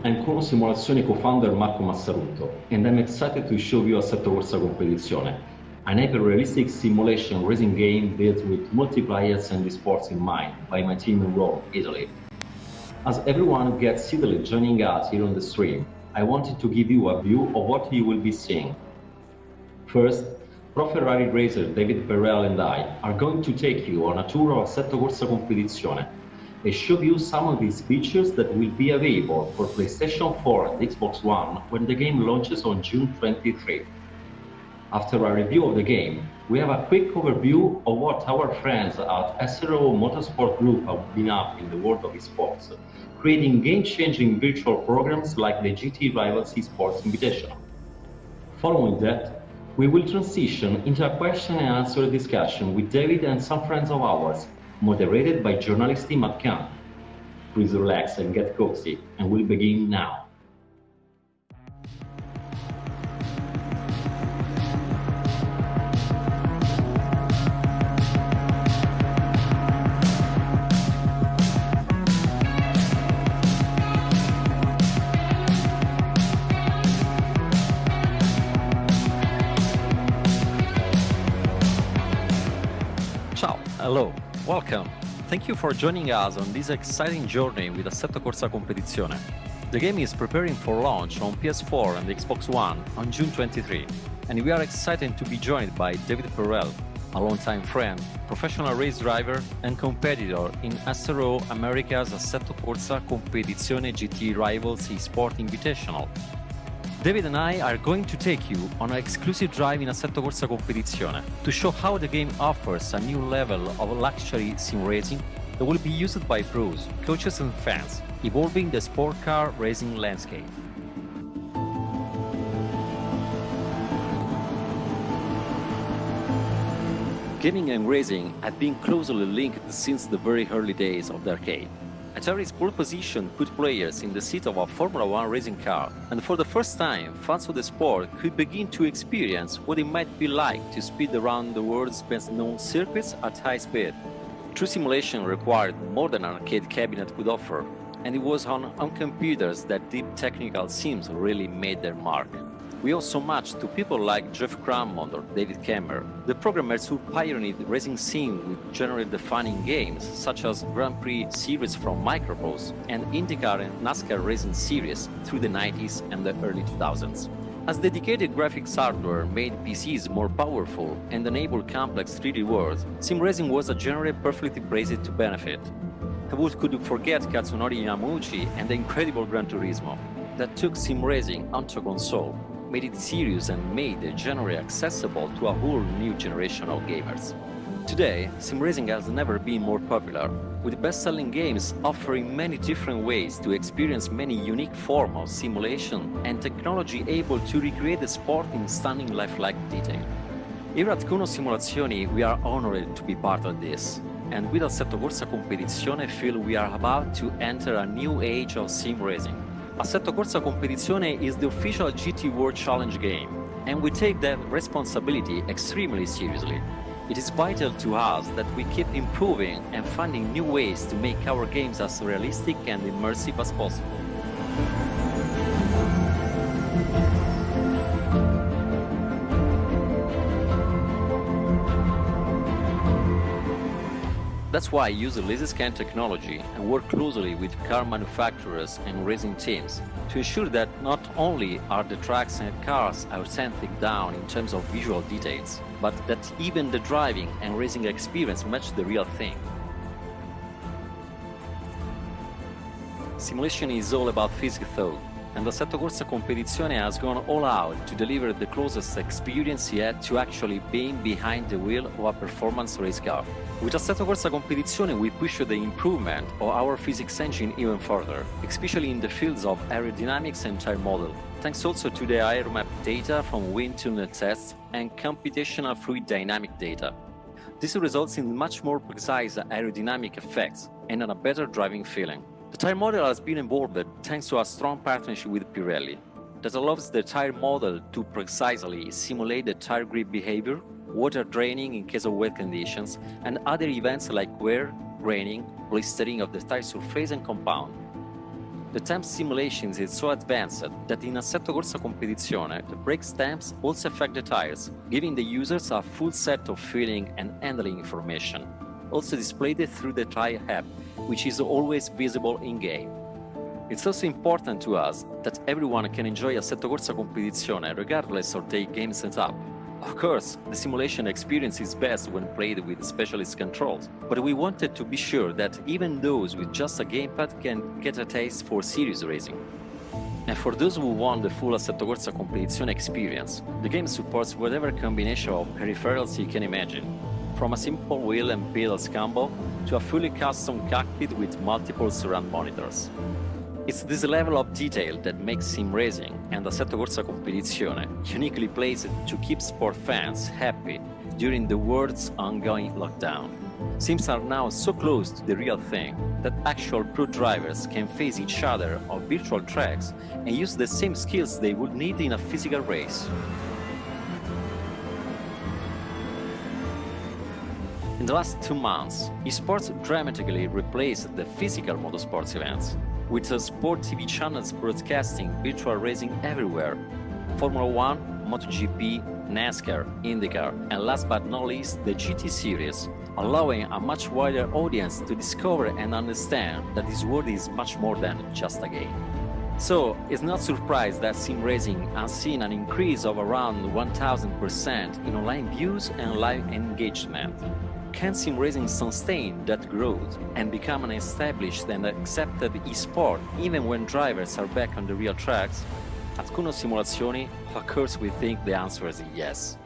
I'm Kuno Simulazioni co-founder Marco Massaruto, and I'm excited to show you Assetto Corsa Competizione, an hyper-realistic simulation racing game built with multiplayers and esports in mind by my team in Rome, Italy. As everyone gets seated joining us here on the stream, I wanted to give you a view of what you will be seeing. First, Pro Ferrari racer David Perel and I are going to take you on a tour of Assetto Corsa Competizione and show you some of these features that will be available for PlayStation 4 and Xbox One when the game launches on June 23. After a review of the game, we have a quick overview of what our friends at SRO Motorsports Group have been up in the world of esports, creating game-changing virtual programs like the GT Rivals Esports Invitational. Following that, we will transition into a question and answer discussion with David and some friends of ours, moderated by journalist Imad Khan. Please relax and get cozy, and we'll begin now. Ciao, hello. Welcome! Thank you for joining us on this exciting journey with Assetto Corsa Competizione. The game is preparing for launch on PS4 and Xbox One on June 23, and we are excited to be joined by David Perel, a longtime friend, professional race driver and competitor in SRO America's Assetto Corsa Competizione GT Rivals Esports Invitational. David and I are going to take you on an exclusive drive in Assetto Corsa Competizione to show how the game offers a new level of luxury sim racing that will be used by pros, coaches and fans, evolving the sport car racing landscape. Gaming and racing have been closely linked since the very early days of the arcade. Atari's pole position put players in the seat of a Formula 1 racing car, and for the first time, fans of the sport could begin to experience what it might be like to speed around the world's best-known circuits at high speed. True simulation required more than an arcade cabinet could offer, and it was on computers that deep technical sims really made their mark. We owe so much to people like Jeff Crammond or David Kemmer, the programmers who pioneered racing sim with genre-defining games such as Grand Prix series from Microprose and IndyCar and NASCAR racing series through the 90s and the early 2000s. As dedicated graphics hardware made PCs more powerful and enabled complex 3D worlds, sim racing was a genre perfectly braced to benefit. Who could forget Katsunori Yamauchi and the incredible Gran Turismo that took sim racing onto console, made it serious and made the genre accessible to a whole new generation of gamers. Today, sim racing has never been more popular, with best-selling games offering many different ways to experience many unique forms of simulation and technology able to recreate the sport in stunning lifelike detail. Here at Kuno Simulazioni, we are honored to be part of this, and with Assetto Corsa Competizione feel we are about to enter a new age of sim racing. Assetto Corsa Competizione is the official GT World Challenge game, and we take that responsibility extremely seriously. It is vital to us that we keep improving and finding new ways to make our games as realistic and immersive as possible. That's why I use the laser scan technology and work closely with car manufacturers and racing teams to ensure that not only are the tracks and cars authentic down in terms of visual details, but that even the driving and racing experience match the real thing. Simulation is all about physics though, and Assetto Corsa Competizione has gone all out to deliver the closest experience yet to actually being behind the wheel of a performance race car. With Assetto Corsa Competizione, we push the improvement of our physics engine even further, especially in the fields of aerodynamics and tire model, thanks also to the aeromap data from wind tunnel tests and computational fluid dynamic data. This results in much more precise aerodynamic effects and a better driving feeling. The tire model has been evolved thanks to a strong partnership with Perel that allows the tire model to precisely simulate the tire grip behavior, water draining in case of wet conditions, and other events like wear, raining, blistering of the tire surface and compound. The time simulations is so advanced that in Assetto Corsa Competizione, the brake stamps also affect the tires, giving the users a full set of feeling and handling information, also displayed through the tire app, which is always visible in-game. It's also important to us that everyone can enjoy Assetto Corsa Competizione regardless of their game setup. Of course, the simulation experience is best when played with specialist controls, but we wanted to be sure that even those with just a gamepad can get a taste for serious racing. And for those who want the full Assetto Corsa Competizione experience, the game supports whatever combination of peripherals you can imagine, from a simple wheel and pedals combo to a fully custom cockpit with multiple surround monitors. It's this level of detail that makes sim racing and Assetto Corsa Competizione uniquely placed to keep sport fans happy during the world's ongoing lockdown. Sims are now so close to the real thing that actual pro drivers can face each other on virtual tracks and use the same skills they would need in a physical race. In the last 2 months, esports dramatically replaced the physical motorsports events, with sport TV channels broadcasting virtual racing everywhere. Formula 1, MotoGP, NASCAR, IndyCar, and last but not least, the GT series, allowing a much wider audience to discover and understand that this world is much more than just a game. So, it's not surprised that sim racing has seen an increase of around 1000% in online views and live engagement. Can sim racing sustain that growth and become an established and accepted e-sport even when drivers are back on the real tracks? At Kuno Simulazioni, of course we think the answer is yes.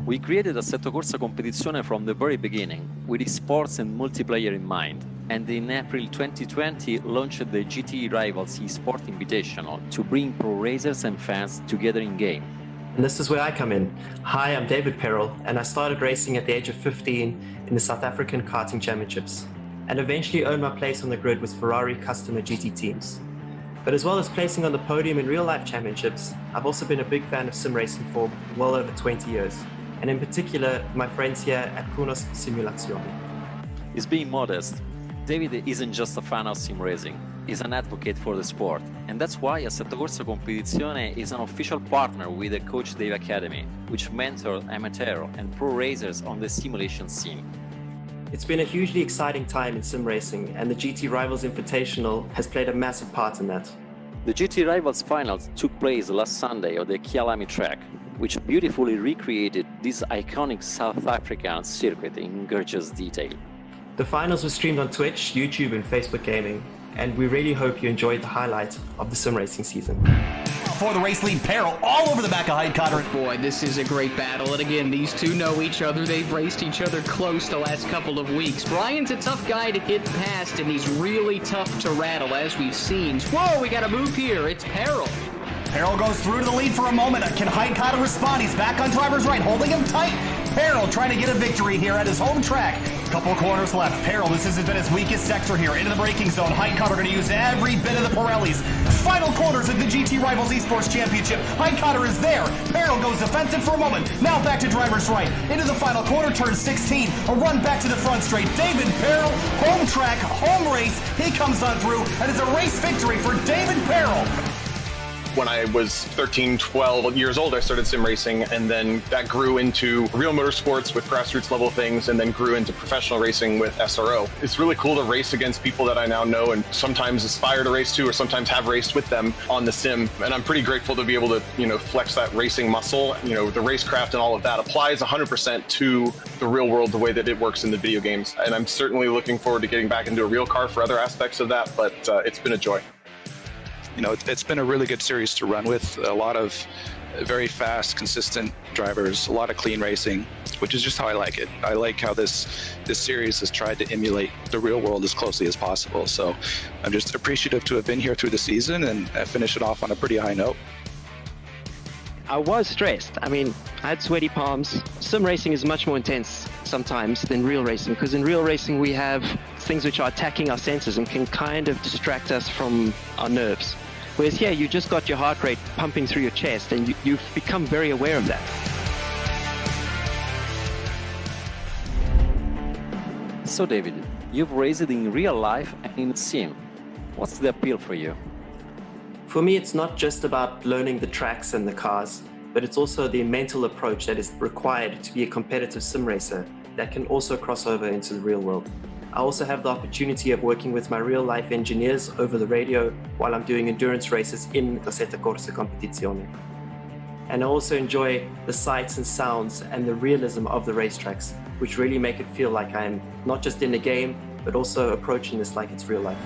We created Assetto Corsa Competizione from the very beginning, with esports and multiplayer in mind, and in April 2020 launched the GT Rivals eSport Invitational to bring pro racers and fans together in-game. And this is where I come in. Hi, I'm David Perel, and I started racing at the age of 15 in the South African Karting Championships, and eventually earned my place on the grid with Ferrari customer GT teams. But as well as placing on the podium in real-life championships, I've also been a big fan of sim racing for well over 20 years. And in particular, my friends here at Kuno Simulazioni. He's being modest. David isn't just a fan of sim racing, he's an advocate for the sport. And that's why Assetto Corsa Competizione is an official partner with the Coach Dave Academy, which mentors amateur and pro racers on the simulation scene. It's been a hugely exciting time in sim racing, and the GT Rivals Invitational has played a massive part in that. The GT Rivals finals took place last Sunday on the Kyalami track, which beautifully recreated this iconic South African circuit in gorgeous detail. The finals were streamed on Twitch, YouTube, and Facebook Gaming, and we really hope you enjoyed the highlight of the sim racing season. For the race lead, Perel all over the back of Heitkotter. Boy, this is a great battle, and again, these two know each other. They've raced each other close the last couple of weeks. Bryan's a tough guy to get past, and he's really tough to rattle, as we've seen. Whoa, we got a move here. It's Perel. Perel goes through to the lead for a moment. Can Heitkotter respond? He's back on driver's right, holding him tight. Perel trying to get a victory here at his home track. Couple corners left. Perel, this has been his weakest sector here. Into the braking zone. Heitkotter going to use every bit of the Pirellis. Final corners of the GT Rivals Esports Championship. Heitkotter is there. Perel goes defensive for a moment. Now back to driver's right. Into the final corner, turn 16. A run back to the front straight. David Perel, home track, home race. He comes on through, and it's a race victory for David Perel. When I was 13, 12 years old, I started sim racing, and then that grew into real motorsports with grassroots level things, and then grew into professional racing with SRO. It's really cool to race against people that I now know and sometimes aspire to race to, or sometimes have raced with them on the sim. And I'm pretty grateful to be able to, flex that racing muscle. The racecraft and all of that applies 100% to the real world the way that it works in the video games. And I'm certainly looking forward to getting back into a real car for other aspects of that, but it's been a joy. It's been a really good series to run with. A lot of very fast, consistent drivers, a lot of clean racing, which is just how I like it. I like how this series has tried to emulate the real world as closely as possible. So I'm just appreciative to have been here through the season and finish it off on a pretty high note. I was stressed. I had sweaty palms. Sim racing is much more intense sometimes than real racing, because in real racing we have things which are attacking our senses and can kind of distract us from our nerves. Whereas here, you just got your heart rate pumping through your chest, and you've become very aware of that. So David, you've raced in real life and in sim. What's the appeal for you? For me, it's not just about learning the tracks and the cars, but it's also the mental approach that is required to be a competitive sim racer that can also cross over into the real world. I also have the opportunity of working with my real life engineers over the radio while I'm doing endurance races in Assetto Corsa Competizione. And I also enjoy the sights and sounds and the realism of the racetracks, which really make it feel like I'm not just in the game, but also approaching this like it's real life.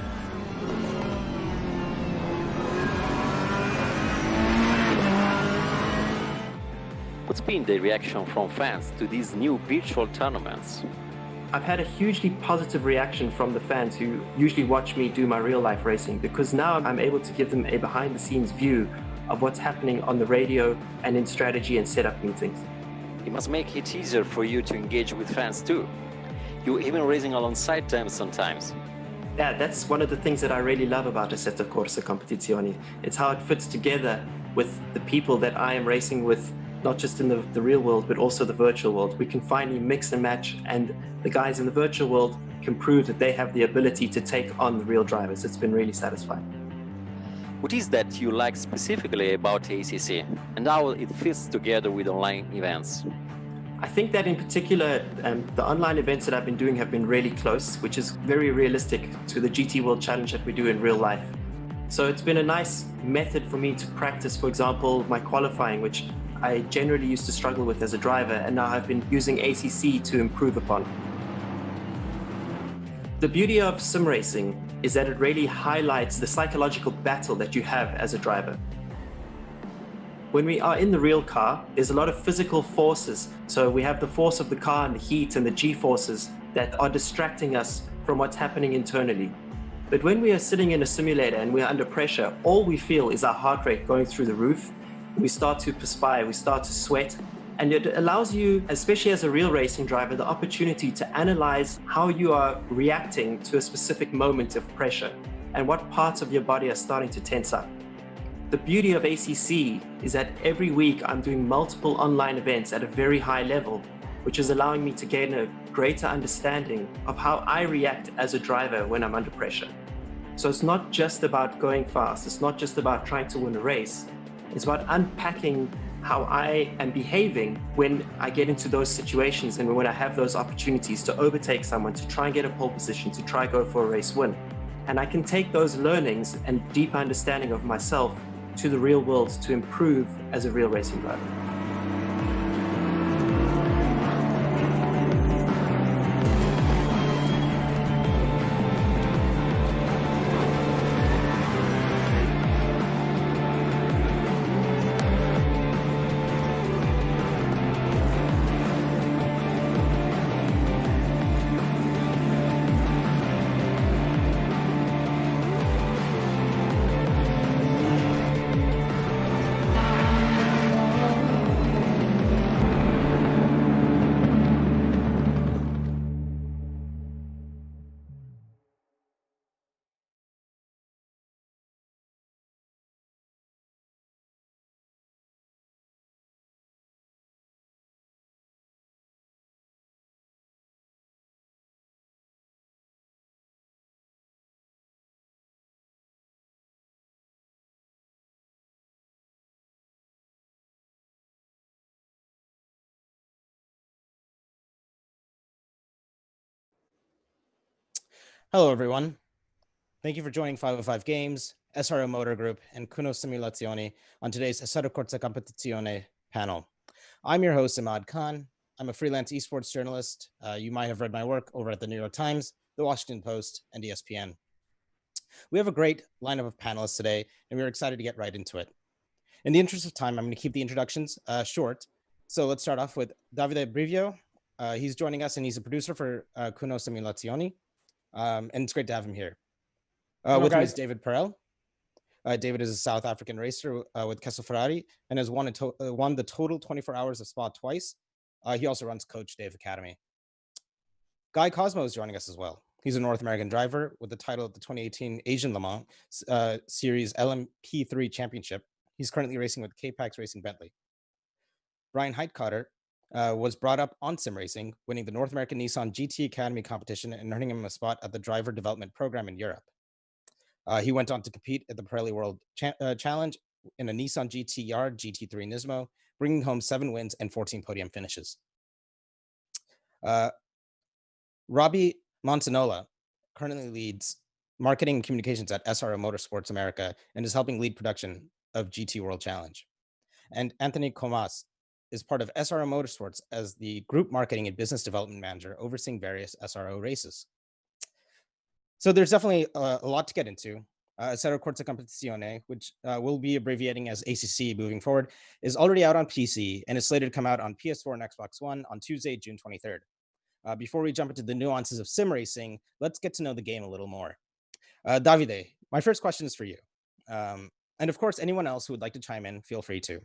What's been the reaction from fans to these new virtual tournaments? I've had a hugely positive reaction from the fans who usually watch me do my real life racing, because now I'm able to give them a behind the scenes view of what's happening on the radio and in strategy and setup meetings. It must make it easier for you to engage with fans too. You're even racing alongside them sometimes. Yeah, that's one of the things that I really love about Assetto Corsa Competizione. It's how it fits together with the people that I am racing with, not just in the real world, but also the virtual world. We can finally mix and match, and the guys in the virtual world can prove that they have the ability to take on the real drivers. It's been really satisfying. What is that you like specifically about ACC and how it fits together with online events? I think that in particular, the online events that I've been doing have been really close, which is very realistic to the GT World Challenge that we do in real life. So it's been a nice method for me to practice, for example, my qualifying, which I generally used to struggle with as a driver, and now I've been using ACC to improve upon. The beauty of sim racing is that it really highlights the psychological battle that you have as a driver. When we are in the real car, there's a lot of physical forces. So we have the force of the car and the heat and the G-forces that are distracting us from what's happening internally. But when we are sitting in a simulator and we're under pressure, all we feel is our heart rate going through the roof. We start to perspire, we start to sweat, and it allows you, especially as a real racing driver, the opportunity to analyze how you are reacting to a specific moment of pressure and what parts of your body are starting to tense up. The beauty of ACC is that every week I'm doing multiple online events at a very high level, which is allowing me to gain a greater understanding of how I react as a driver when I'm under pressure. So it's not just about going fast, it's not just about trying to win a race. It's about unpacking how I am behaving when I get into those situations and when I have those opportunities to overtake someone, to try and get a pole position, to try go for a race win. And I can take those learnings and deep understanding of myself to the real world to improve as a real racing driver. Hello, everyone. Thank you for joining 505 Games, SRO Motor Group, and Kuno Simulazioni on today's Assetto Corsa Competizione panel. I'm your host, Imad Khan. I'm a freelance esports journalist. You might have read my work over at the New York Times, the Washington Post, and ESPN. We have a great lineup of panelists today, and we're excited to get right into it. In the interest of time, I'm going to keep the introductions short. So let's start off with Davide Brivio. He's joining us, and he's a producer for Kuno Simulazioni. And it's great to have him here. With me is David Perel. David is a South African racer with Kessel Ferrari and has won the total 24 hours of Spa twice. He also runs Coach Dave Academy. Guy Cosmo is joining us as well. He's a North American driver with the title of the 2018 Asian Le Mans Series LMP3 Championship. He's currently racing with K-PAX Racing Bentley. Bryan Heitkotter was brought up on sim racing, winning the North American Nissan GT Academy competition and earning him a spot at the driver development program in Europe. He went on to compete at the Perel World Challenge in a Nissan GT-R GT3 NISMO, bringing home 7 wins and 14 podium finishes. Robbie Montinola currently leads marketing and communications at SRO Motorsports America and is helping lead production of GT World Challenge. And Anthony Comas is part of SRO Motorsports as the group marketing and business development manager, overseeing various SRO races. So there's definitely a lot to get into. Assetto Corsa Competizione, which we'll be abbreviating as ACC moving forward, is already out on PC and is slated to come out on PS4 and Xbox One on Tuesday, June 23rd. Before we jump into the nuances of sim racing, let's get to know the game a little more. Davide, my first question is for you. And of course, anyone else who would like to chime in, feel free to.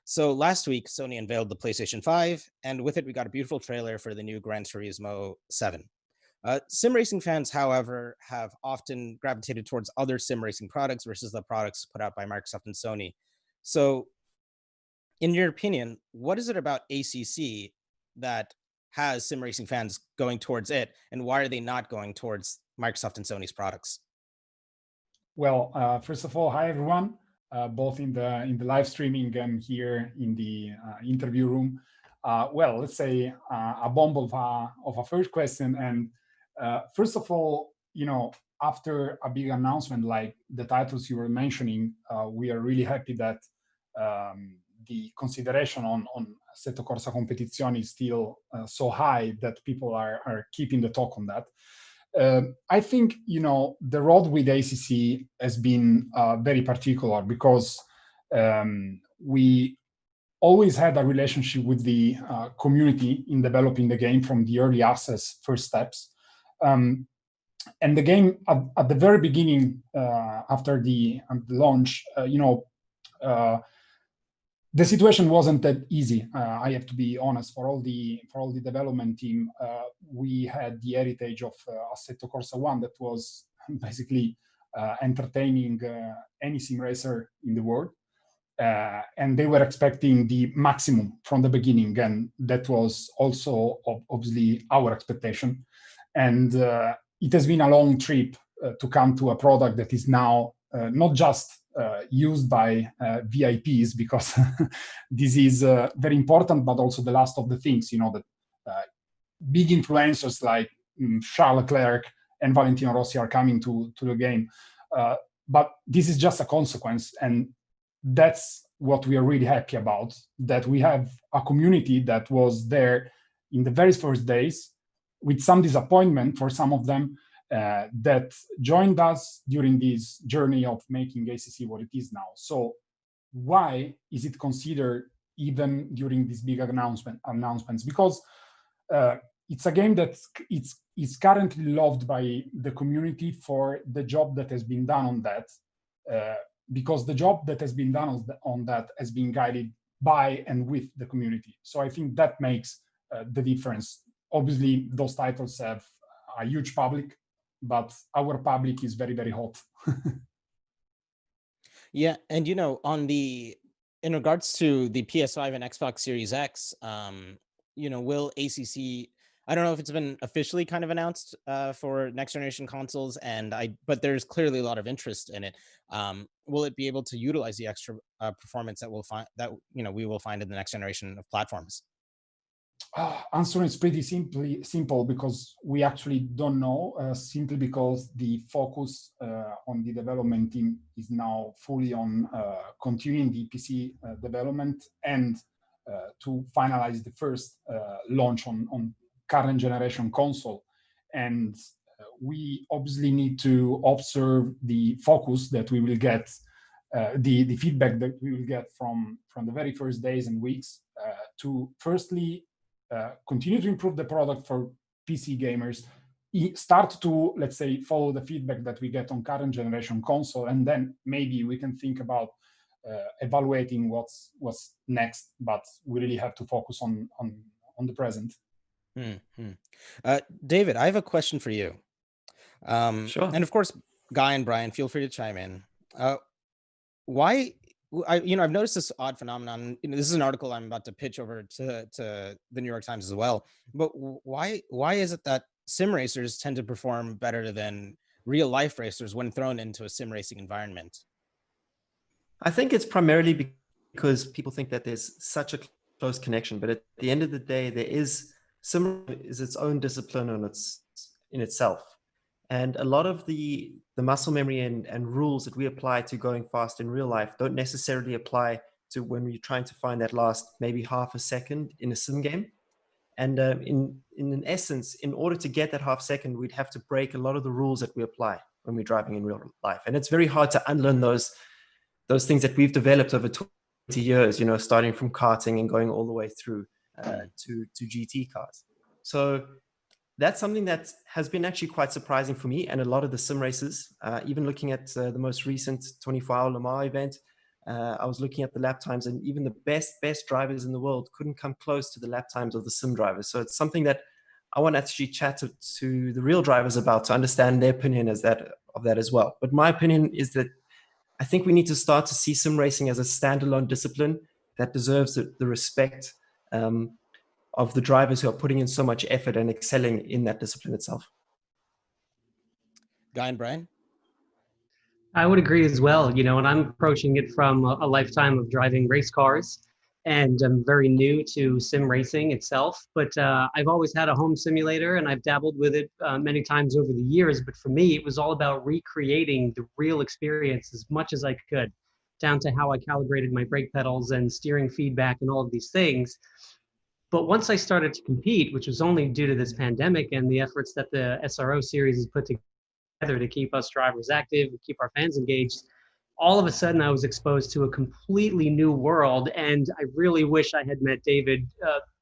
So last week, Sony unveiled the PlayStation 5, and with it, we got a beautiful trailer for the new Gran Turismo 7. Sim racing fans, however, have often gravitated towards other sim racing products versus the products put out by Microsoft and Sony. So, in your opinion, what is it about ACC that has sim racing fans going towards it, and why are they not going towards Microsoft and Sony's products? Well, first of all, hi everyone, both in the live streaming and here in the interview room. Well, let's say a bomb of a first question. And first of all, after a big announcement like the titles you were mentioning, we are really happy that the consideration on Assetto Corsa Competizione is still so high that people are keeping the talk on that. I think, the road with ACC has been very particular because we always had a relationship with the community in developing the game from the early access first steps. And the game at the very beginning, after the launch, the situation wasn't that easy. I have to be honest. For all the development team, we had the heritage of Assetto Corsa 1 that was basically entertaining any sim racer in the world, and they were expecting the maximum from the beginning, and that was also obviously our expectation. And it has been a long trip to come to a product that is now not just used by VIPs, because this is very important, but also the last of the things, that big influencers like Charles Leclerc and Valentino Rossi are coming to the game. But this is just a consequence, and that's what we are really happy about, that we have a community that was there in the very first days, with some disappointment for some of them, that joined us during this journey of making ACC what it is now. So why is it considered even during these big announcements? Because it's a game that it's currently loved by the community for the job that has been done on that, because the job that has been done on that has been guided by and with the community. So I think that makes the difference. Obviously, those titles have a huge public, but our public is very, very hot. Yeah, and in regards to the PS5 and Xbox Series X, will ACC? I don't know if it's been officially kind of announced for next generation consoles, but there's clearly a lot of interest in it. Will it be able to utilize the extra performance that we will find in the next generation of platforms? Answer is pretty simple, because we actually don't know, simply because the focus on the development team is now fully on continuing the PC development and to finalize the first launch on current generation console. And we obviously need to observe the focus that we will get, the feedback that we will get from the very first days and weeks, to firstly continue to improve the product for PC gamers, start to, let's say, follow the feedback that we get on current generation console, and then maybe we can think about evaluating what's next. But we really have to focus on the present. David, I have a question for you. Sure. And of course, Guy and Bryan, feel free to chime in. Why I've noticed this odd phenomenon. This is an article I'm about to pitch over to the New York Times as well. But why is it that sim racers tend to perform better than real life racers when thrown into a sim racing environment? I think it's primarily because people think that there's such a close connection, but at the end of the day, sim is its own discipline in itself. And a lot of the muscle memory and rules that we apply to going fast in real life don't necessarily apply to when we're trying to find that last maybe half a second in a sim game. And in essence, in order to get that half second, we'd have to break a lot of the rules that we apply when we're driving in real life. And it's very hard to unlearn those things that we've developed over 20 years, starting from karting and going all the way through to GT cars. So that's something that has been actually quite surprising for me and a lot of the sim races. Even looking at the most recent 24-hour Le Mans event, I was looking at the lap times, and even the best drivers in the world couldn't come close to the lap times of the sim drivers. So it's something that I want to actually chat to the real drivers about to understand their opinion of that as well. But my opinion is that I think we need to start to see sim racing as a standalone discipline that deserves the respect of the drivers who are putting in so much effort and excelling in that discipline itself. Guy and Bryan? I would agree as well, and I'm approaching it from a lifetime of driving race cars, and I'm very new to sim racing itself, but I've always had a home simulator and I've dabbled with it many times over the years. But for me, it was all about recreating the real experience as much as I could, down to how I calibrated my brake pedals and steering feedback and all of these things. But once I started to compete, which was only due to this pandemic and the efforts that the SRO series has put together to keep us drivers active, keep our fans engaged, all of a sudden I was exposed to a completely new world. And I really wish I had met David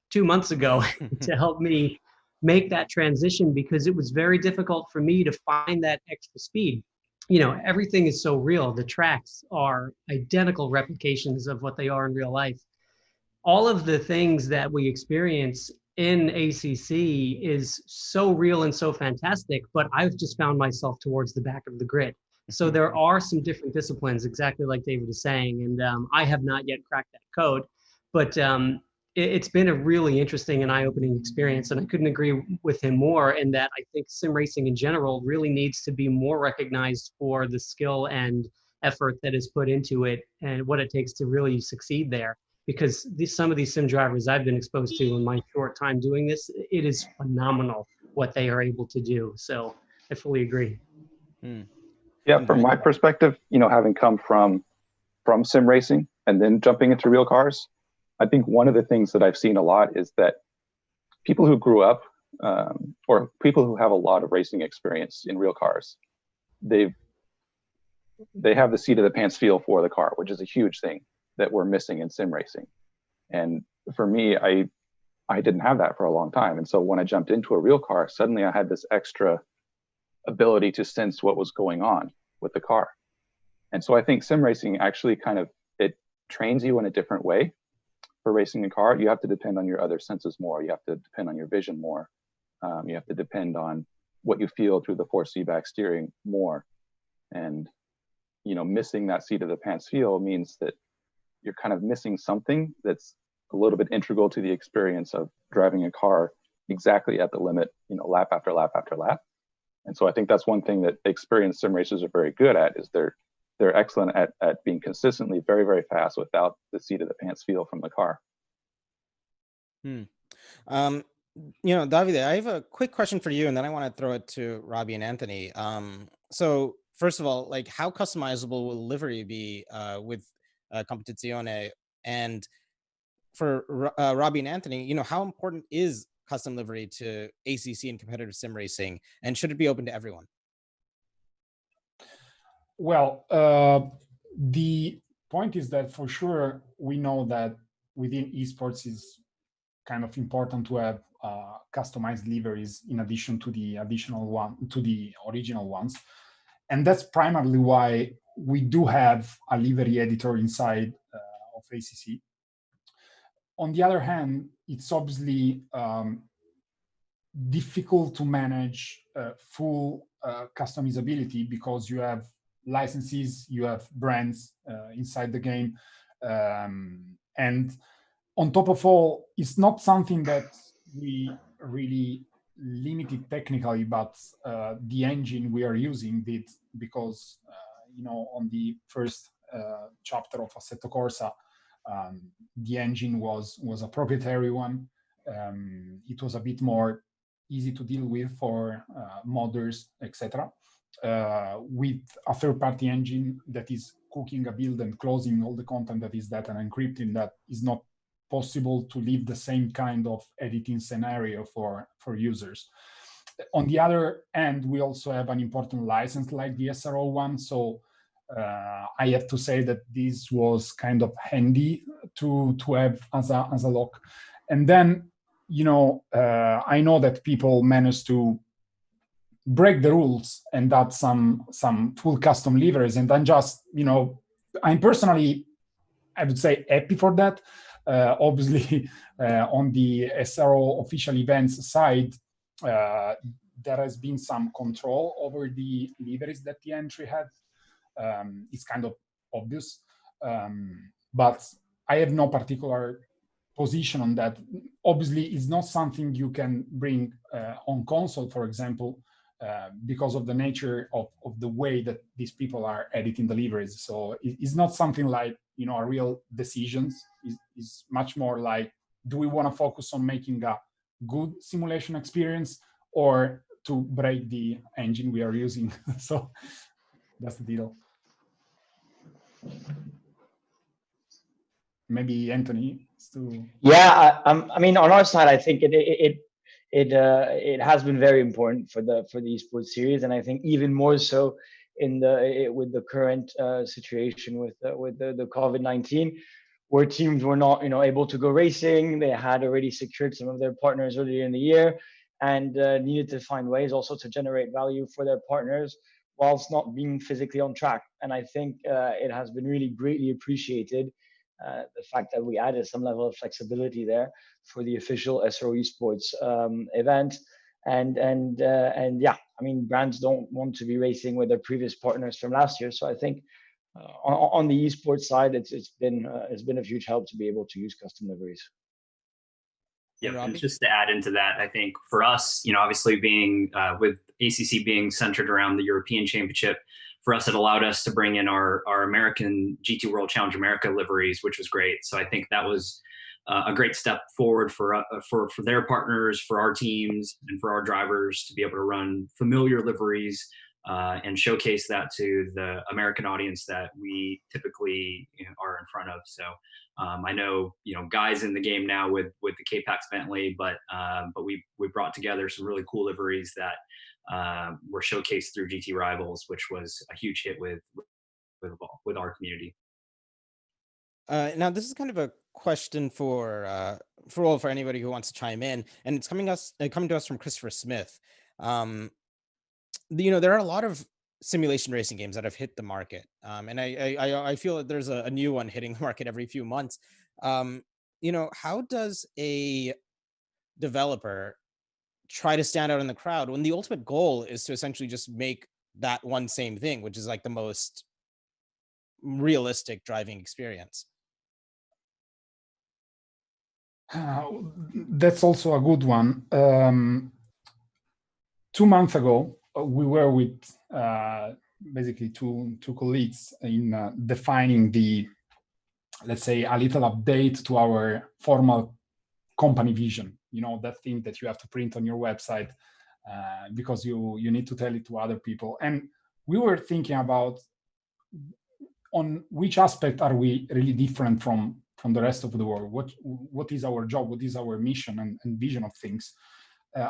2 months ago to help me make that transition, because it was very difficult for me to find that extra speed. Everything is so real. The tracks are identical replications of what they are in real life. All of the things that we experience in ACC is so real and so fantastic, but I've just found myself towards the back of the grid. So there are some different disciplines, exactly like David is saying, and I have not yet cracked that code, but it's been a really interesting and eye-opening experience, and I couldn't agree with him more in that I think sim racing in general really needs to be more recognized for the skill and effort that is put into it and what it takes to really succeed there. Because some of these sim drivers I've been exposed to in my short time doing this, it is phenomenal what they are able to do. So I fully agree. Yeah, from my perspective, having come from sim racing and then jumping into real cars, I think one of the things that I've seen a lot is that people who grew up or people who have a lot of racing experience in real cars, they have the seat of the pants feel for the car, which is a huge thing that we're missing in sim racing. And for me, I didn't have that for a long time. And so when I jumped into a real car, suddenly I had this extra ability to sense what was going on with the car. And so I think sim racing actually it trains you in a different way. For racing a car, you have to depend on your other senses more. You have to depend on your vision more. You have to depend on what you feel through the force feedback steering more. And, missing that seat of the pants feel means that you're kind of missing something that's a little bit integral to the experience of driving a car exactly at the limit, lap after lap after lap. And so I think that's one thing that experienced sim racers are very good at, is they're excellent at being consistently very, very fast without the seat of the pants feel from the car. Davide, I have a quick question for you, and then I want to throw it to Robbie and Anthony. So first of all, how customizable will livery be with Competizione? And for Robbie and Anthony, how important is custom livery to ACC and competitive sim racing, and should it be open to everyone? Well, the point is that for sure we know that within esports is kind of important to have customized liveries in addition to the original ones, and that's primarily why we do have a livery editor inside of ACC. On the other hand, it's obviously difficult to manage full customizability, because you have licenses, you have brands inside the game, and on top of all, it's not something that we really limited technically, but the engine we are using did, because on the first chapter of Assetto Corsa, the engine was a proprietary one. It was a bit more easy to deal with for modders, etc. With a third-party engine that is cooking a build and closing all the content that is that and encrypting that, is not possible to leave the same kind of editing scenario for users. On the other end, we also have an important license like the SRO one, so I have to say that this was kind of handy to have as a lock. And then, I know that people manage to break the rules and add some full custom liveries, and I'm personally, I would say, happy for that. Obviously, on the SRO official events side, there has been some control over the liveries that the entry had. It's kind of obvious, but I have no particular position on that. Obviously, it's not something you can bring on console, for example, because of the nature of the way that these people are editing the liveries. So it's not something like, a real decisions. It's much more like, do we want to focus on making a good simulation experience or to break the engine we are using? So that's the deal. Maybe Anthony. Yeah, I mean, on our side, I think it has been very important for the esports series, and I think even more so with the current situation with the COVID-19, where teams were not able to go racing. They had already secured some of their partners earlier in the year, and needed to find ways also to generate value for their partners whilst not being physically on track. And I think it has been really greatly appreciated, the fact that we added some level of flexibility there for the official SRO Esports event. And yeah, I mean, brands don't want to be racing with their previous partners from last year. So I think on the esports side, it's been a huge help to be able to use custom liveries. Yeah, and just to add into that, I think for us, obviously being with ACC being centered around the European Championship, for us, it allowed us to bring in our American GT World Challenge America liveries, which was great. So I think that was a great step forward for their partners, for our teams, and for our drivers to be able to run familiar liveries and showcase that to the American audience that we typically are in front of. So I know guys in the game now with the K-PAX Bentley, but we brought together some really cool liveries that were showcased through GT Rivals, which was a huge hit with our community. Now, this is kind of a question for anybody who wants to chime in, and it's coming to us from Christopher Smith. There are a lot of simulation racing games that have hit the market, and I feel that there's a new one hitting the market every few months. How does a developer try to stand out in the crowd when the ultimate goal is to essentially just make that one same thing, which is like the most realistic driving experience? That's also a good one. 2 months ago, we were with basically two colleagues in defining let's say, a little update to our formal company vision. That thing that you have to print on your website because you need to tell it to other people. And we were thinking about on which aspect are we really different from the rest of the world. What is our job? What is our mission and vision of things?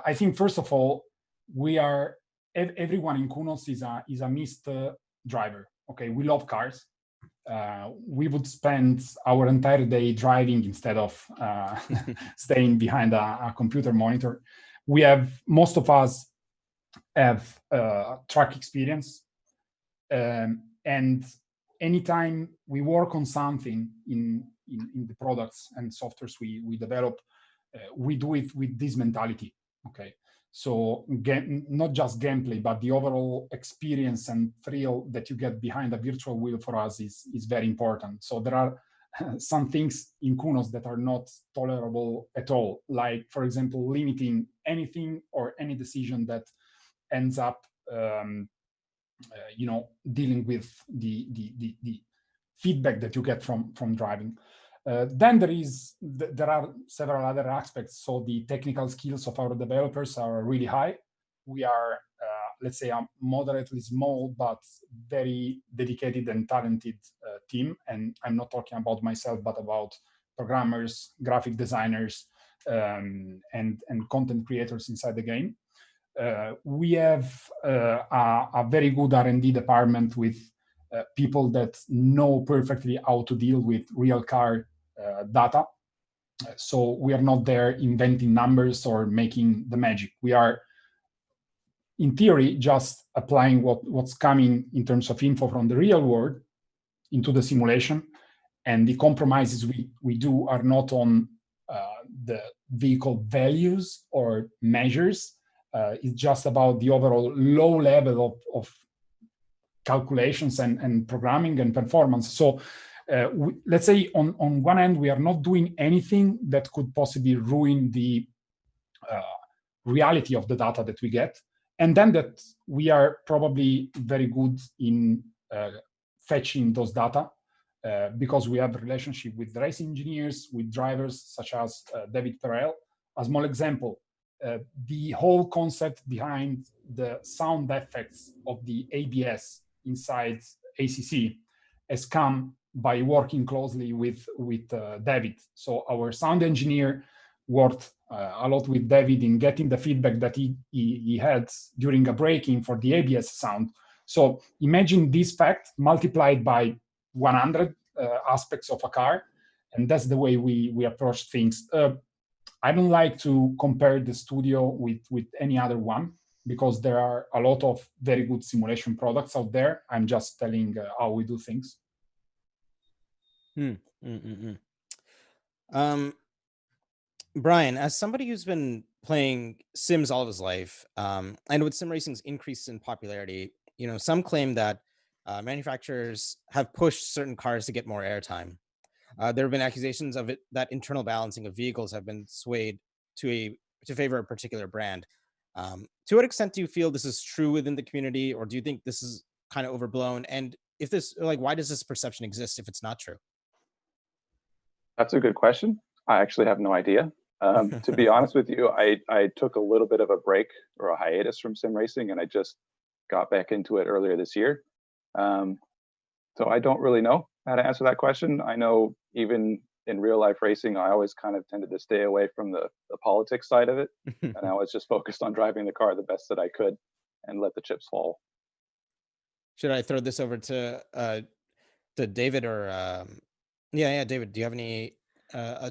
I think first of all, everyone in Kunos is a missed driver. Okay, we love cars. We would spend our entire day driving instead of staying behind a computer monitor. Most of us have track experience, and anytime we work on something in the products and softwares we develop, we do it with this mentality. Okay, So not just gameplay, but the overall experience and thrill that you get behind a virtual wheel for us is very important. So there are some things in Kunos that are not tolerable at all, like, for example, limiting anything or any decision that ends up dealing with the feedback that you get from driving. Then there are several other aspects. So the technical skills of our developers are really high. We are, let's say, a moderately small but very dedicated and talented team. And I'm not talking about myself, but about programmers, graphic designers, and content creators inside the game. We have a very good R&D department with people that know perfectly how to deal with real car data. So we are not there inventing numbers or making the magic. We are, in theory, just applying what's coming in terms of info from the real world into the simulation. And the compromises we do are not on the vehicle values or measures. It's just about the overall low level of calculations and programming and performance. So let's say on one end, we are not doing anything that could possibly ruin the reality of the data that we get. And then that we are probably very good in fetching those data because we have a relationship with racing engineers, with drivers such as David Perel. A small example, the whole concept behind the sound effects of the ABS inside ACC has come by working closely with David. So our sound engineer worked a lot with David in getting the feedback that he had during a braking for the ABS sound. So imagine this fact multiplied by 100 aspects of a car, and that's the way we approach things. I don't like to compare the studio with any other one because there are a lot of very good simulation products out there. I'm just telling how we do things. Bryan, as somebody who's been playing sims all of his life, and with sim racing's increase in popularity, some claim that manufacturers have pushed certain cars to get more airtime. There have been accusations of it that internal balancing of vehicles have been swayed to favor a particular brand. To what extent do you feel this is true within the community, or do you think this is kind of overblown? And if this, why does this perception exist if it's not true? That's a good question. I actually have no idea. To be honest with you, I took a little bit of a break or a hiatus from sim racing, and I just got back into it earlier this year. So I don't really know how to answer that question. I know even in real life racing, I always kind of tended to stay away from the politics side of it. And I was just focused on driving the car the best that I could and let the chips fall. Should I throw this over to David or David, do you have any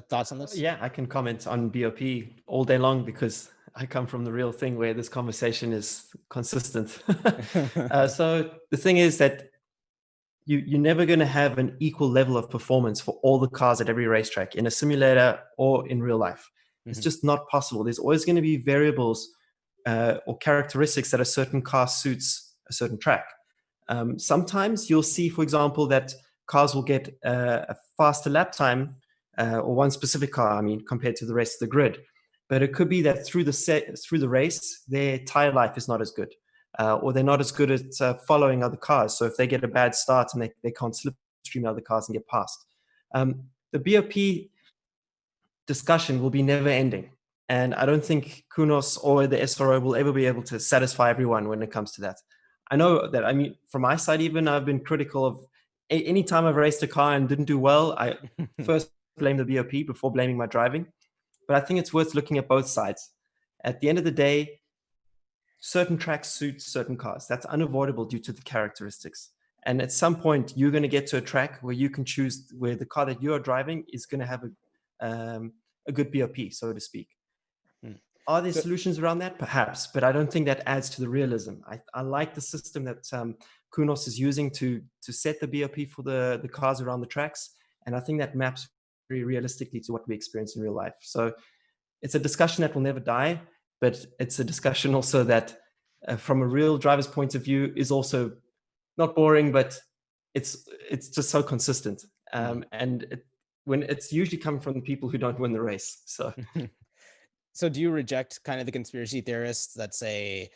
thoughts on this? Yeah, I can comment on BOP all day long because I come from the real thing where this conversation is consistent. So the thing is that you're never going to have an equal level of performance for all the cars at every racetrack in a simulator or in real life. It's just not possible. There's always going to be variables or characteristics that a certain car suits a certain track. Sometimes you'll see, for example, that cars will get a faster lap time or one specific car, compared to the rest of the grid. But it could be that through the race, their tire life is not as good. Or they're not as good at following other cars. So if they get a bad start and they can't slipstream other cars and get past. The BOP discussion will be never ending. And I don't think Kunos or the SRO will ever be able to satisfy everyone when it comes to that. I know that, from my side even, I've been critical of any time I've raced a car and didn't do well, I first blame the BOP before blaming my driving. But I think it's worth looking at both sides. At the end of the day, certain tracks suit certain cars. That's unavoidable due to the characteristics. And at some point, you're going to get to a track where you can choose where the car that you are driving is going to have a good BOP, so to speak. Are there solutions around that? Perhaps, but I don't think that adds to the realism. I like the system that Kunos is using to set the BOP for the cars around the tracks. And I think that maps very realistically to what we experience in real life. So it's a discussion that will never die. but it's a discussion also that from a real driver's point of view is also not boring, but it's just so consistent. And when it's usually coming from the people who don't win the race. So, so do you reject kind of the conspiracy theorists that say,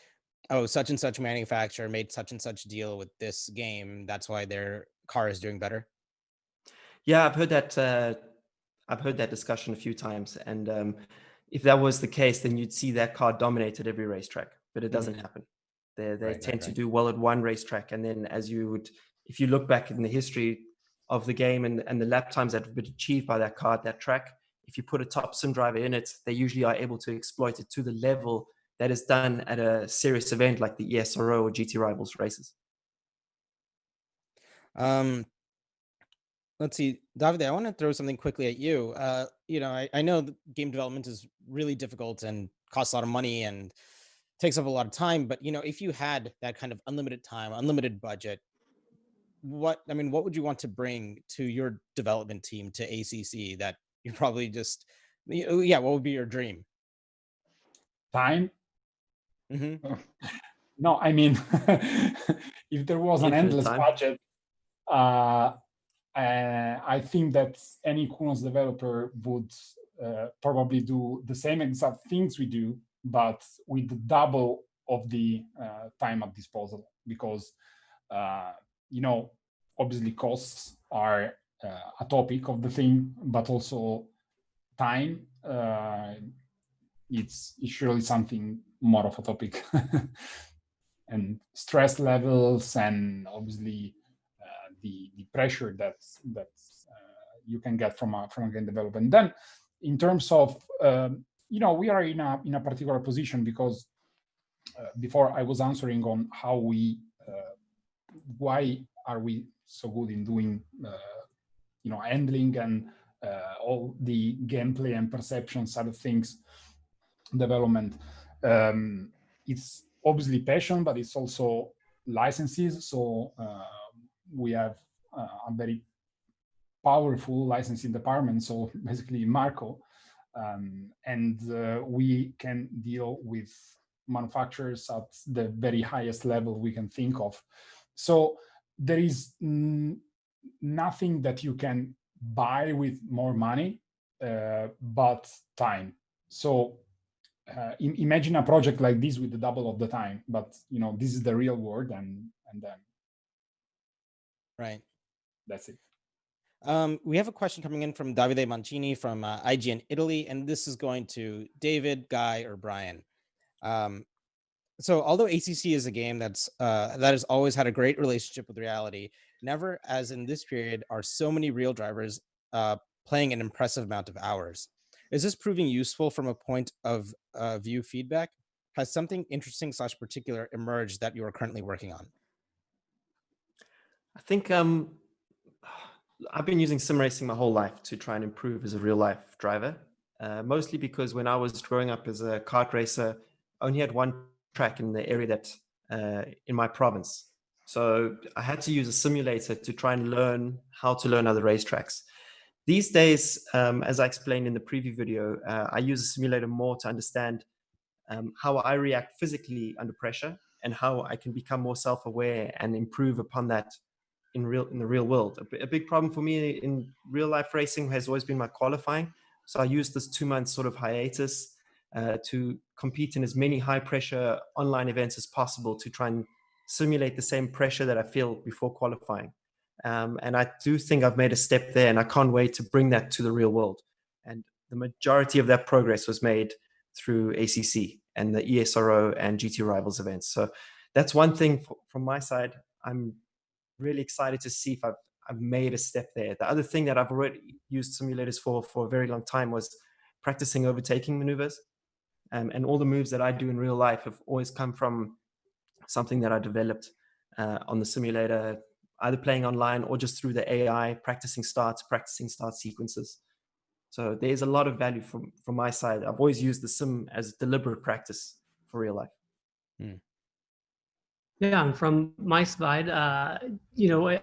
oh, such and such manufacturer made such and such deal with this game, that's why their car is doing better? Yeah, I've heard that discussion a few times, and if that was the case, then you'd see that car dominate at every racetrack, but it doesn't happen. They tend to do well at one racetrack, and then if you look back in the history of the game and the lap times that have been achieved by that car at that track, if you put a top sim driver in it, they usually are able to exploit it to the level that is done at a serious event like the SRO or GT Rivals races. Let's see, Davide, I want to throw something quickly at you. I know that game development is really difficult and costs a lot of money and takes up a lot of time, but if you had that kind of unlimited time, unlimited budget, what would you want to bring to your development team, to ACC, that you probably just, what would be your dream? Time? No, I mean, if there was an endless budget, I think that any Kunos developer would probably do the same exact things we do, but with double of the time at disposal, because obviously costs are a topic of the thing, but also time it's surely something more of a topic. And stress levels, and obviously the pressure that you can get from a game development. Then in terms of we are in a particular position, because before I was answering on how why are we so good in doing handling and all the gameplay and perception side of things development. It's obviously passion, but it's also licenses. So we have a very powerful licensing department, so basically Marco, and we can deal with manufacturers at the very highest level we can think of. So there is nothing that you can buy with more money, but time. So imagine a project like this with the double of the time, but this is the real world, and then right, that's it. We have a question coming in from Davide Mancini from IGN Italy, and this is going to David, Guy, or Bryan. So although ACC is a game that has always had a great relationship with reality, never, as in this period, are so many real drivers playing an impressive amount of hours. Is this proving useful from a point of view feedback? Has something interesting / particular emerged that you are currently working on? I think I've been using sim racing my whole life to try and improve as a real life driver, mostly because when I was growing up as a kart racer, I only had one track in the area that in my province. So I had to use a simulator to try and learn how to learn other racetracks. These days, as I explained in the preview video, I use a simulator more to understand how I react physically under pressure and how I can become more self-aware and improve upon that in the real world. A big problem for me in real life racing has always been my qualifying. So I used this 2-month sort of hiatus to compete in as many high pressure online events as possible to try and simulate the same pressure that I feel before qualifying. And I do think I've made a step there, and I can't wait to bring that to the real world. And the majority of that progress was made through ACC and the ESRO and GT Rivals events. So that's one thing from my side. I'm really excited to see if I've made a step there. The other thing that I've already used simulators for a very long time was practicing overtaking maneuvers. And all the moves that I do in real life have always come from something that I developed on the simulator, either playing online or just through the AI, practicing start sequences. So there's a lot of value from my side. I've always used the sim as deliberate practice for real life. Yeah, and from my side,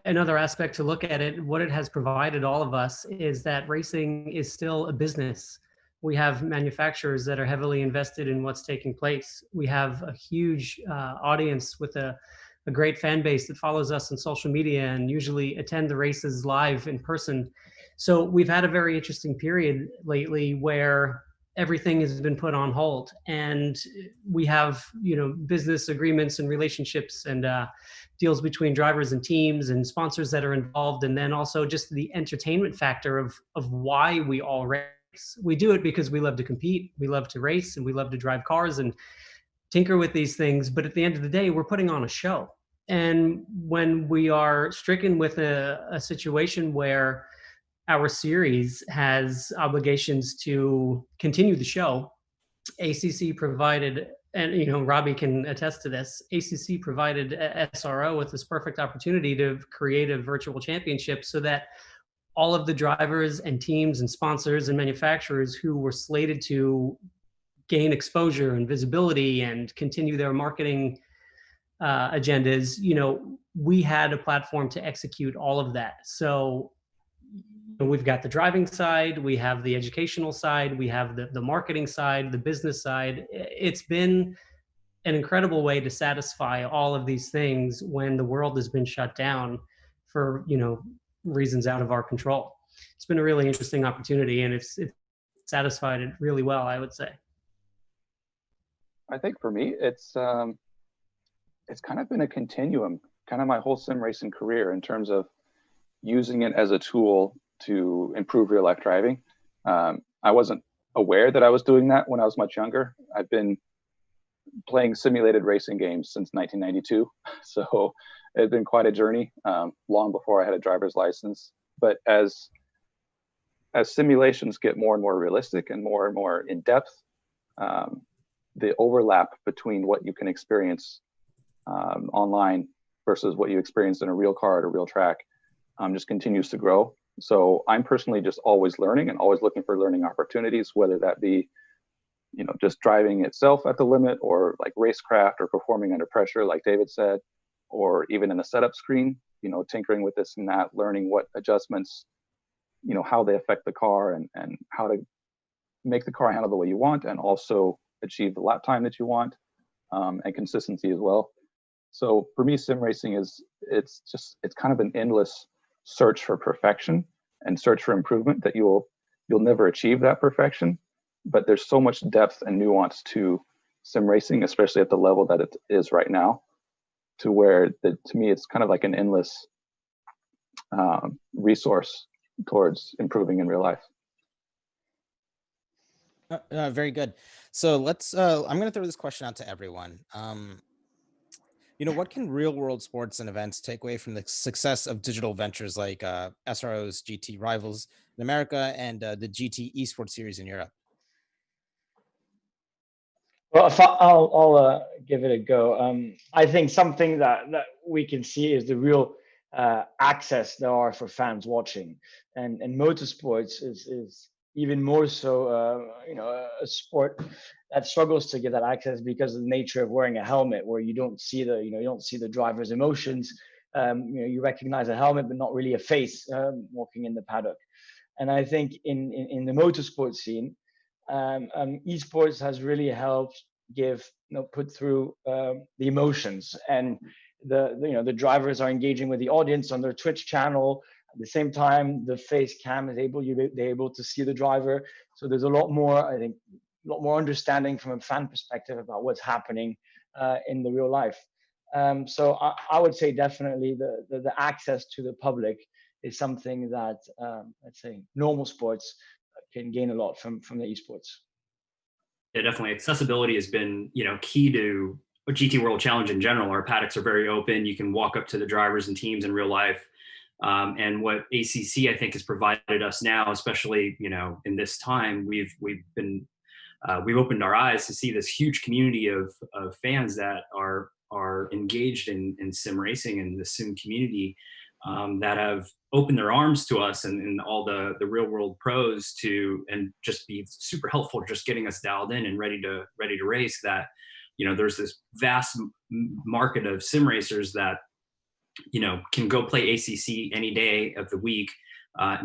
another aspect to look at it, what it has provided all of us is that racing is still a business. We have manufacturers that are heavily invested in what's taking place. We have a huge audience with a great fan base that follows us on social media and usually attend the races live in person. So we've had a very interesting period lately where everything has been put on hold, and we have, business agreements and relationships and deals between drivers and teams and sponsors that are involved. And then also just the entertainment factor of why we all race. We do it because we love to compete, we love to race, and we love to drive cars and tinker with these things. But at the end of the day, we're putting on a show. And when we are stricken with a situation where our series has obligations to continue the show, ACC provided, and Robbie can attest to this, ACC provided SRO with this perfect opportunity to create a virtual championship so that all of the drivers and teams and sponsors and manufacturers who were slated to gain exposure and visibility and continue their marketing agendas, we had a platform to execute all of that. So we've got the driving side, we have the educational side, we have the marketing side, the business side. It's been an incredible way to satisfy all of these things when the world has been shut down for, reasons out of our control. It's been a really interesting opportunity, and it's satisfied it really well, I would say. I think for me, it's kind of been a continuum, kind of my whole sim racing career, in terms of using it as a tool to improve real life driving. I wasn't aware that I was doing that when I was much younger. I've been playing simulated racing games since 1992. So it's been quite a journey, long before I had a driver's license. But as simulations get more and more realistic and more in depth, the overlap between what you can experience online versus what you experience in a real car at a real track just continues to grow. So I'm personally just always learning and always looking for learning opportunities, whether that be, just driving itself at the limit, or like racecraft, or performing under pressure, like David said, or even in the setup screen, tinkering with this and that, learning what adjustments, how they affect the car, and how to make the car handle the way you want, and also achieve the lap time that you want, and consistency as well. So for me, sim racing it's kind of an endless search for perfection and search for improvement, that you'll never achieve that perfection. But there's so much depth and nuance to sim racing, especially at the level that it is right now, to where to me it's kind of like an endless resource towards improving in real life. Very good. So let's I'm going to throw this question out to everyone. What can real world sports and events take away from the success of digital ventures like SRO's GT Rivals in America and the GT Esports series in Europe? Well, I'll give it a go. I think something that we can see is the real access there are for fans watching, and motorsports is even more so, a sport that struggles to get that access because of the nature of wearing a helmet, where you don't see the driver's emotions. You recognize a helmet, but not really a face walking in the paddock. And I think in the motorsport scene, esports has really helped put through the emotions, and the drivers are engaging with the audience on their Twitch channel. At the same time, the face cam is they're able to see the driver. So there's a lot more understanding from a fan perspective about what's happening in the real life. So I would say definitely the access to the public is something that let's say normal sports can gain a lot from the esports. Yeah, definitely. Accessibility has been, key to a GT World Challenge in general. Our paddocks are very open. You can walk up to the drivers and teams in real life. And what ACC, I think, has provided us now, especially, in this time, we've opened our eyes to see this huge community of fans that are engaged in sim racing and the sim community, that have opened their arms to us and all the real world pros and just be super helpful, just getting us dialed in and ready to race. That, there's this vast market of sim racers that, can go play ACC any day of the week,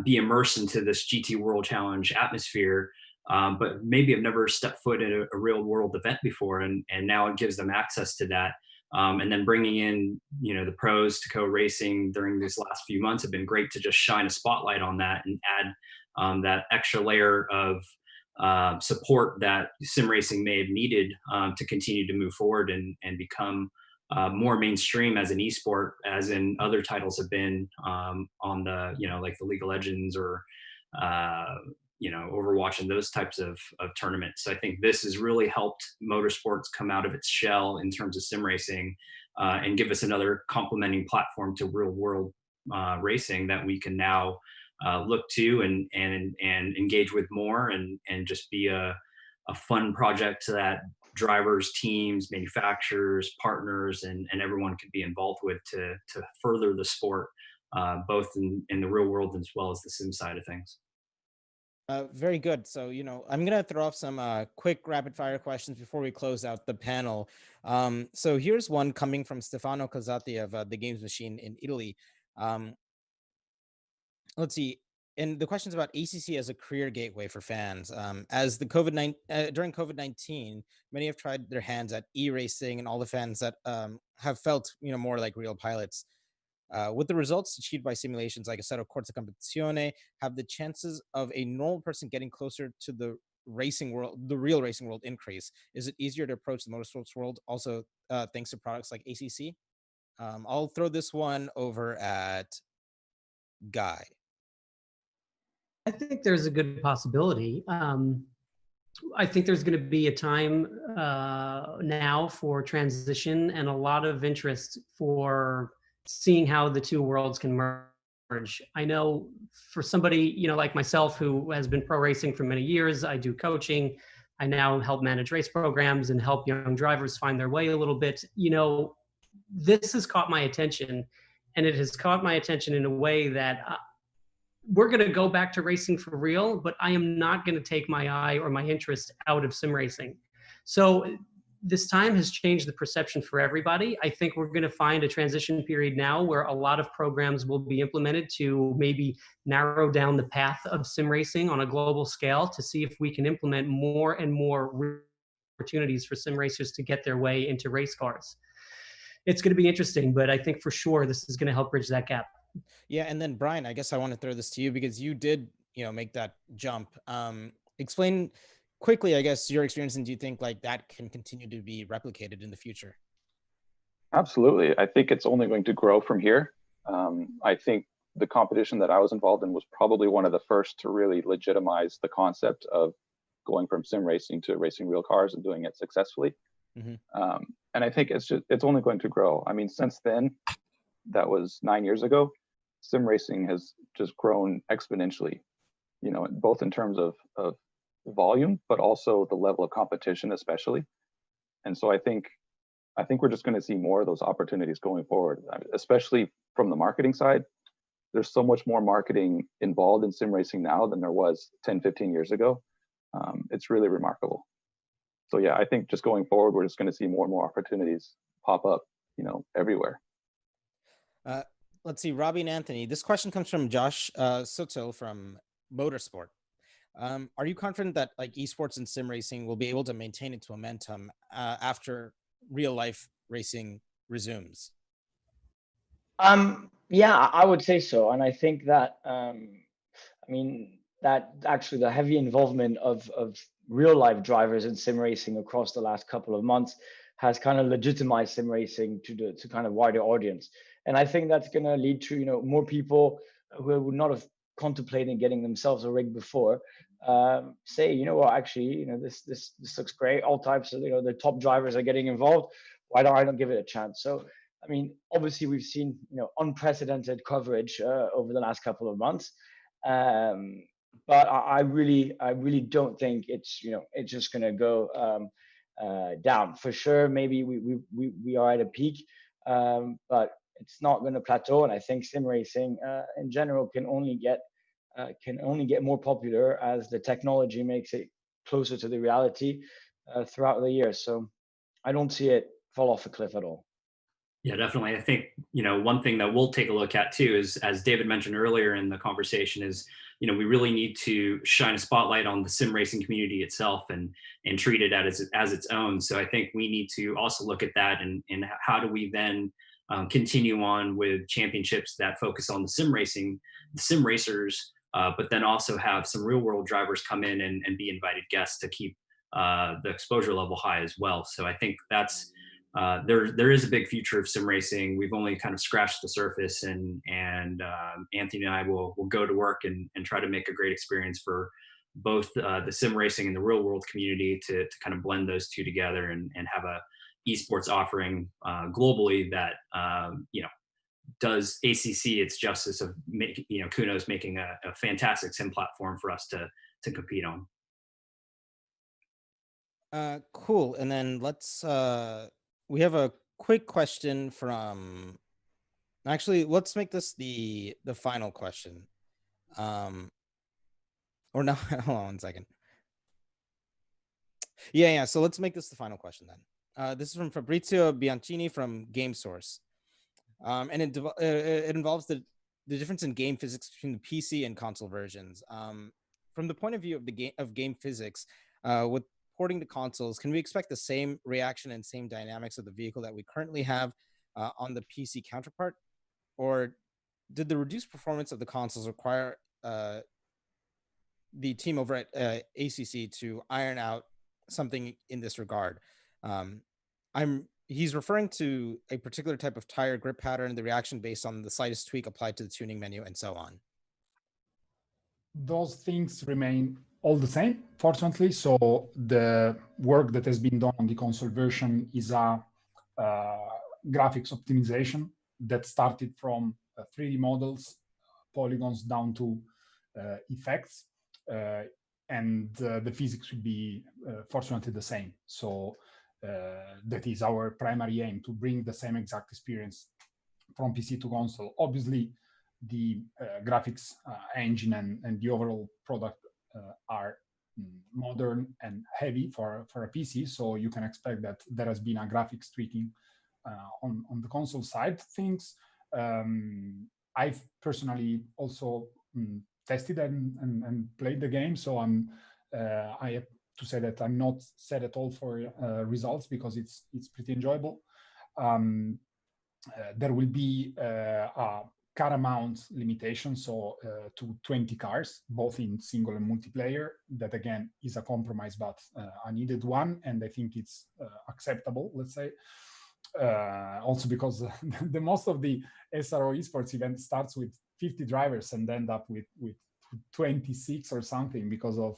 be immersed into this GT World Challenge atmosphere, but maybe have never stepped foot in a real world event before, and now it gives them access to that. And then bringing in, the pros to co-racing during these last few months have been great to just shine a spotlight on that and add that extra layer of support that sim racing may have needed to continue to move forward and become more mainstream as an esport, as in other titles have been on the, like the League of Legends or Overwatch and those types of tournaments. So I think this has really helped motorsports come out of its shell in terms of sim racing and give us another complementing platform to real world racing that we can now look to and engage with more and just be a fun project that drivers, teams, manufacturers, partners, and everyone can be involved with to further the sport, both in the real world as well as the sim side of things. Very good. So, I'm going to throw off some quick rapid fire questions before we close out the panel. So here's one coming from Stefano Casati of the Games Machine in Italy. Let's see. And the question's about ACC as a career gateway for fans. As the during COVID-19, many have tried their hands at e-racing, and all the fans that have felt, more like real pilots. With the results achieved by simulations like Assetto Corsa Competizione, have the chances of a normal person getting closer to the racing world, the real racing world, increase? Is it easier to approach the motorsports world also thanks to products like ACC? I'll throw this one over at Guy. I think there's a good possibility. I think there's going to be a time now for transition and a lot of interest for seeing how the two worlds can merge. I know for somebody, like myself, who has been pro racing for many years, I do coaching. I now help manage race programs and help young drivers find their way a little bit. This has caught my attention, and it has caught my attention in a way that we're going to go back to racing for real, but I am not going to take my eye or my interest out of sim racing. So this time has changed the perception for everybody. I think we're going to find a transition period now where a lot of programs will be implemented to maybe narrow down the path of sim racing on a global scale to see if we can implement more and more opportunities for sim racers to get their way into race cars. It's going to be interesting, but I think for sure this is going to help bridge that gap. Yeah, and then Bryan, I guess I want to throw this to you because you did, make that jump. Explain quickly, I guess, your experience, and do you think like that can continue to be replicated in the future? Absolutely. I think it's only going to grow from here. I think the competition that I was involved in was probably one of the first to really legitimize the concept of going from sim racing to racing real cars and doing it successfully. Mm-hmm. And I think it's only going to grow. I mean, since then, that was 9 years ago, sim racing has just grown exponentially, both in terms of volume, but also the level of competition, especially. And so I think we're just going to see more of those opportunities going forward, especially from the marketing side. There's so much more marketing involved in sim racing now than there was 10, 15 years ago. It's really remarkable. So yeah, I think just going forward, we're just going to see more and more opportunities pop up, everywhere. Let's see, Robbie and Anthony. This question comes from Josh Sutil from Motorsport. Are you confident that like esports and sim racing will be able to maintain its momentum after real life racing resumes? Yeah, I would say so. And I think that, that actually the heavy involvement of real life drivers in sim racing across the last couple of months has kind of legitimized sim racing to kind of wider audience. And I think that's going to lead to, more people who would not have contemplated getting themselves a rig before, say, actually, this looks great. All types of, the top drivers are getting involved. Why don't I give it a chance? So, obviously we've seen, unprecedented coverage over the last couple of months. But I really don't think it's, it's just going to go down. For sure, maybe we are at a peak, but it's not going to plateau. And I think sim racing in general can only get more popular as the technology makes it closer to the reality throughout the year. So I don't see it fall off a cliff at all. Yeah, definitely. I think, one thing that we'll take a look at too is, as David mentioned earlier in the conversation, is, we really need to shine a spotlight on the sim racing community itself and treat it as its own. So I think we need to also look at that and how do we then continue on with championships that focus on the sim racing, the sim racers, but then also have some real world drivers come in and be invited guests to keep the exposure level high as well. So I think that's there is a big future of sim racing. We've only kind of scratched the surface, and Anthony and I will go to work and try to make a great experience for both the sim racing and the real world community to kind of blend those two together and have a esports offering globally that does ACC its justice of Kuno's making a fantastic sim platform for us to compete on. Cool. And then we have a quick question from, actually, let's make this the final question. Or no, hold on 1 second. Yeah. So let's make this the final question then. This is from Fabrizio Bianchini from GameSource. And it involves the difference in game physics between the PC and console versions. From the point of view of game physics, with porting to consoles, can we expect the same reaction and same dynamics of the vehicle that we currently have on the PC counterpart? Or did the reduced performance of the consoles require the team over at ACC to iron out something in this regard? He's referring to a particular type of tire grip pattern, the reaction based on the slightest tweak applied to the tuning menu, and so on. Those things remain all the same, fortunately. So the work that has been done on the console version is a graphics optimization that started from 3D models, polygons down to effects, and the physics will be fortunately the same. So that is our primary aim, to bring the same exact experience from PC to console. Obviously, the graphics engine and the overall product are modern and heavy for a PC, so you can expect that there has been a graphics tweaking on the console side things. I've personally also tested and played the game, so I have to say that I'm not set at all for results, because it's pretty enjoyable. There will be a car amount limitation, so to 20 cars, both in single and multiplayer. That again is a compromise, but a needed one, and I think it's acceptable, let's say. Also because the most of the SRO esports event starts with 50 drivers and end up with 26 or something because of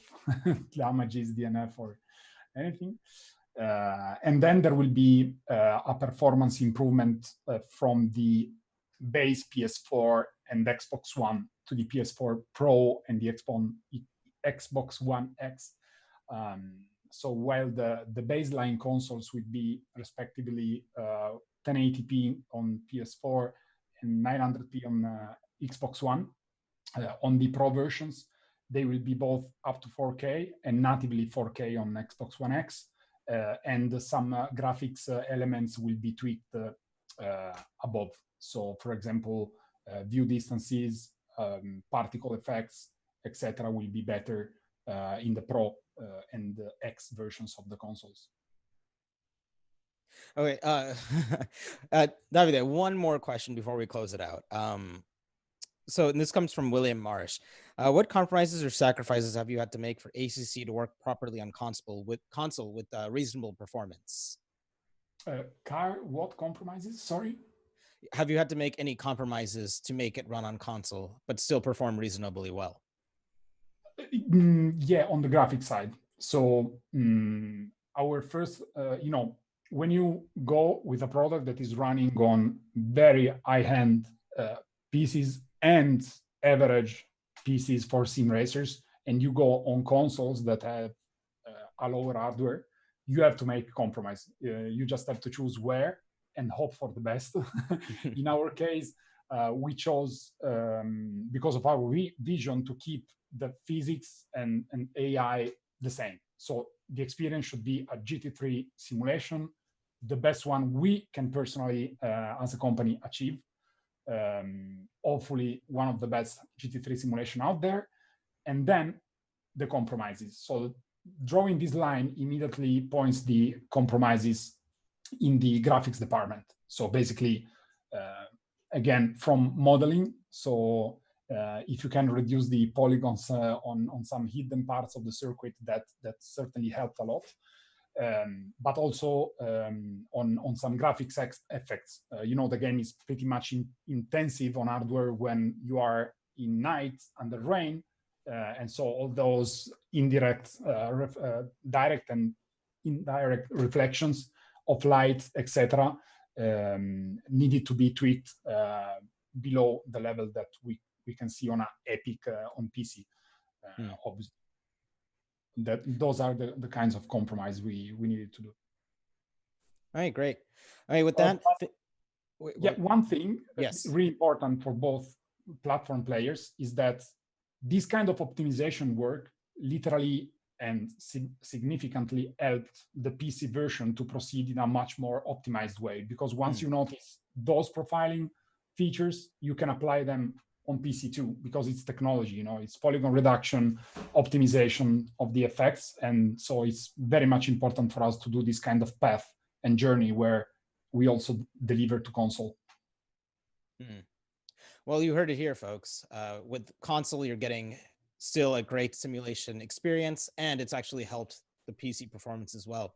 damages, DNF or anything. And then there will be a performance improvement from the base PS4 and Xbox One to the PS4 Pro and the Xbox One X. So while the baseline consoles would be respectively 1080p on PS4 and 900p on Xbox One, on the Pro versions, they will be both up to 4K and natively 4K on Xbox One X. And some graphics elements will be tweaked above. So, for example, view distances, particle effects, etc., will be better in the Pro and the X versions of the consoles. Okay, Davide, one more question before we close it out. So this comes from William Marsh. What compromises or sacrifices have you had to make for ACC to work properly on console with reasonable performance? What compromises? Sorry? Have you had to make any compromises to make it run on console, but still perform reasonably well? Yeah, on the graphic side. So our first, when you go with a product that is running on very high-end PCs and average PCs for sim racers, and you go on consoles that have a lower hardware, you have to make a compromise. You just have to choose where and hope for the best. In our case, we chose, because of our vision, to keep the physics and AI the same. So the experience should be a GT3 simulation, the best one we can personally, as a company, achieve. Hopefully one of the best GT3 simulation out there. And then the compromises. So drawing this line immediately points the compromises in the graphics department. So basically, again, from modeling. So if you can reduce the polygons on some hidden parts of the circuit, that certainly helped a lot. But also on some graphics effects. The game is pretty much intensive on hardware when you are in night under rain. And so all those indirect, direct and indirect reflections of light, etc., needed to be tweaked below the level that we can see on an Epic on PC. Obviously, those are the kinds of compromise we needed to do. All right, great. All right, with that, one thing really important for both platform players is that this kind of optimization work literally and significantly helped the PC version to proceed in a much more optimized way, because once you notice those profiling features, you can apply them on PC too, because it's technology, it's polygon reduction, optimization of the effects. And so it's very much important for us to do this kind of path and journey where we also deliver to console. Well, you heard it here, folks. With console, you're getting still a great simulation experience, and it's actually helped the PC performance as well.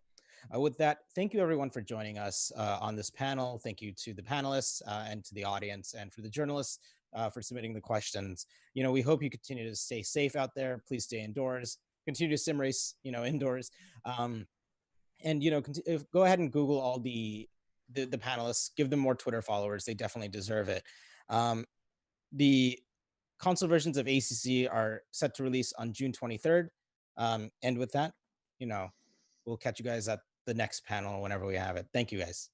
With that, thank you everyone for joining us on this panel. Thank you to the panelists and to the audience, and for the journalists for submitting the questions. We hope you continue to stay safe out there. Please stay indoors. Continue to sim race, indoors. And go ahead and Google all the panelists. Give them more Twitter followers. They definitely deserve it. The console versions of ACC are set to release on June 23rd. And with that, we'll catch you guys at the next panel whenever we have it. Thank you, guys.